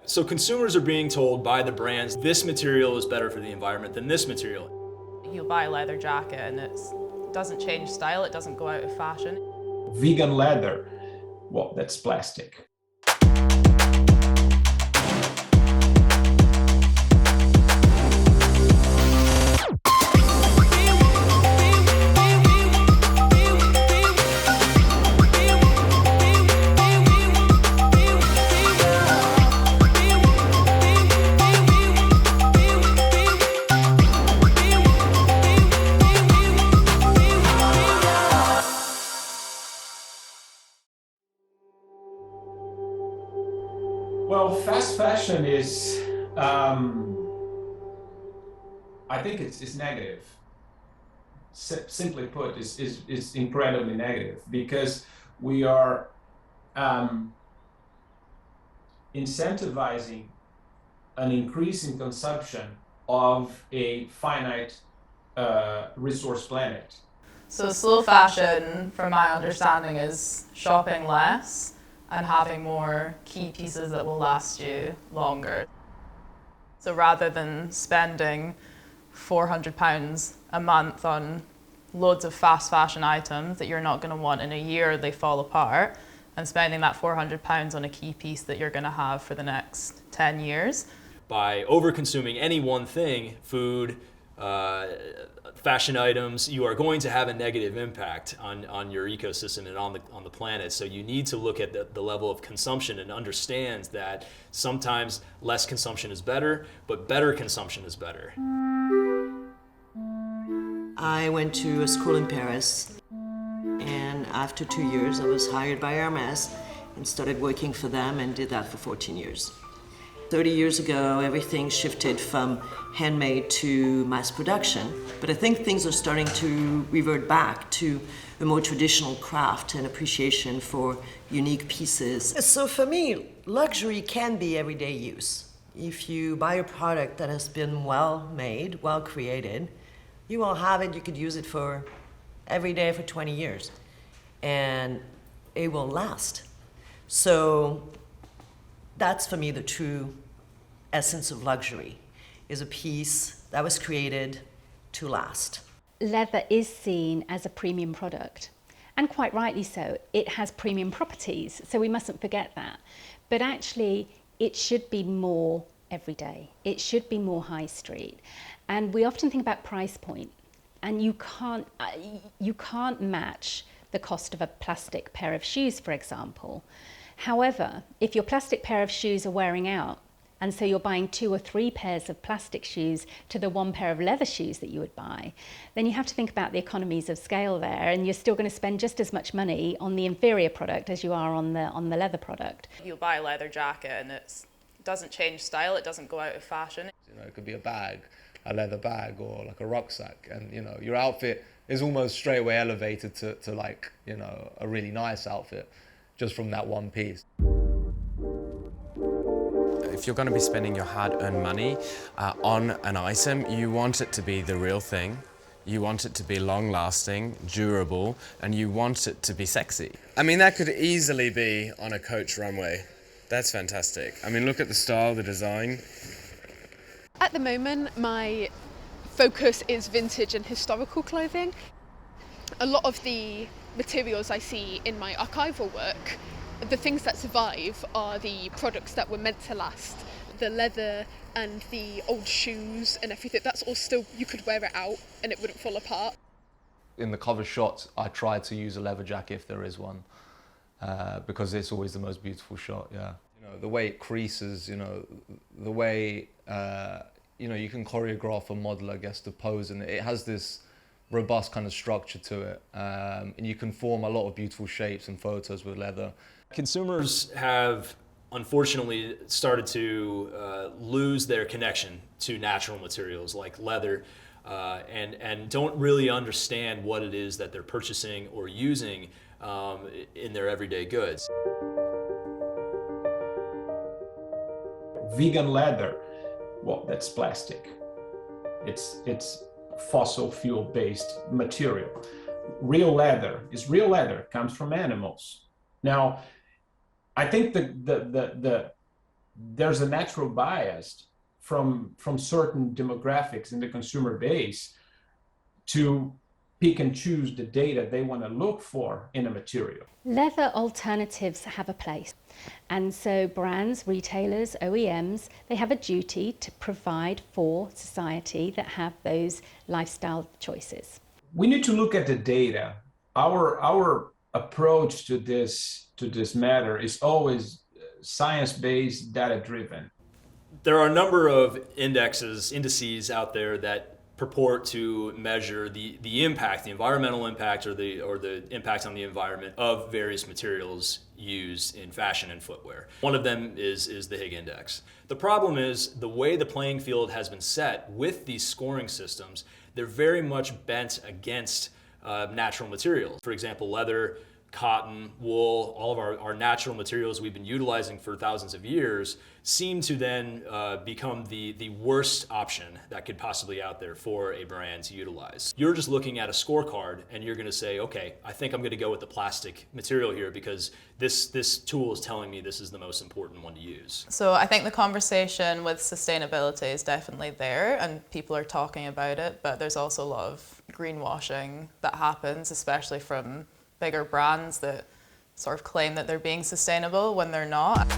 So consumers are being told by the brands, this material is better for the environment than this material. You'll buy a leather jacket and it doesn't change style, it doesn't go out of fashion. Vegan leather, well, that's plastic. Well, fast fashion is, I think it's negative. Simply put, is incredibly negative because we are incentivizing an increase in consumption of a finite resource planet. So slow fashion, from my understanding, is shopping less and having more key pieces that will last you longer. So rather than spending £400 a month on loads of fast fashion items that you're not going to want in a year, they fall apart, and spending that £400 on a key piece that you're going to have for the next 10 years. By over-consuming any one thing, food, fashion items, you are going to have a negative impact on your ecosystem and on the planet. So you need to look at the level of consumption and understand that sometimes less consumption is better, but better consumption is better. I went to a school in Paris, and after 2 years I was hired by Hermes and started working for them and did that for 14 years. 30 years ago, everything shifted from handmade to mass production, but I think things are starting to revert back to a more traditional craft and appreciation for unique pieces. So for me, luxury can be everyday use. If you buy a product that has been well made, well created, you will have it, you could use it for every day for 20 years, and it will last. So that's for me the true essence of luxury, is a piece that was created to last. Leather is seen as a premium product, and quite rightly so. It has premium properties, so we mustn't forget that. But actually, it should be more everyday. It should be more high street. And we often think about price point, and you can't match the cost of a plastic pair of shoes, for example. However, if your plastic pair of shoes are wearing out, and so you're buying 2 or 3 pairs of plastic shoes to the 1 pair of leather shoes that you would buy, then you have to think about the economies of scale there, and you're still going to spend just as much money on the inferior product as you are on the leather product. You'll buy a leather jacket and it doesn't change style, it doesn't go out of fashion. You know, it could be a bag, a leather bag, or like a rucksack, and you know, your outfit is almost straight away elevated to like, you know, a really nice outfit just from that one piece. If you're going to be spending your hard-earned money on an item, you want it to be the real thing, you want it to be long-lasting, durable, and you want it to be sexy. I mean, that could easily be on a Coach runway. That's fantastic. I mean, look at the style, the design. At the moment, my focus is vintage and historical clothing. A lot of the materials I see in my archival work, the things that survive are the products that were meant to last. The leather and the old shoes and everything, that's all still, you could wear it out and it wouldn't fall apart. In the cover shot, I try to use a leather jacket if there is one, because it's always the most beautiful shot, yeah. You know, the way it creases, you know, the way, you know, you can choreograph a model, I guess, to pose, and it has this robust kind of structure to it, and you can form a lot of beautiful shapes and photos with leather. Consumers have unfortunately started to lose their connection to natural materials like leather, and don't really understand what it is that they're purchasing or using in their everyday goods. Vegan leather, well, that's plastic. It's fossil fuel based material. Real leather is real leather, comes from animals. Now, I think the there's a natural bias from certain demographics in the consumer base to pick and choose the data they want to look for in a material. Leather alternatives have a place. And so brands, retailers, OEMs, they have a duty to provide for society that have those lifestyle choices. We need to look at the data. Our approach to this matter is always science-based, data-driven. There are a number of indices out there that purport to measure the impact, the environmental impact or the impact on the environment of various materials used in fashion and footwear. One of them is the Higg Index. The problem is the way the playing field has been set with these scoring systems, they're very much bent against natural materials. For example, leather, cotton, wool, all of our natural materials we've been utilizing for thousands of years seem to then become the worst option that could possibly out there for a brand to utilize. You're just looking at a scorecard and you're going to say, okay, I think I'm going to go with the plastic material here because this tool is telling me this is the most important one to use. So I think the conversation with sustainability is definitely there and people are talking about it, but there's also a lot of greenwashing that happens, especially from bigger brands that sort of claim that they're being sustainable when they're not.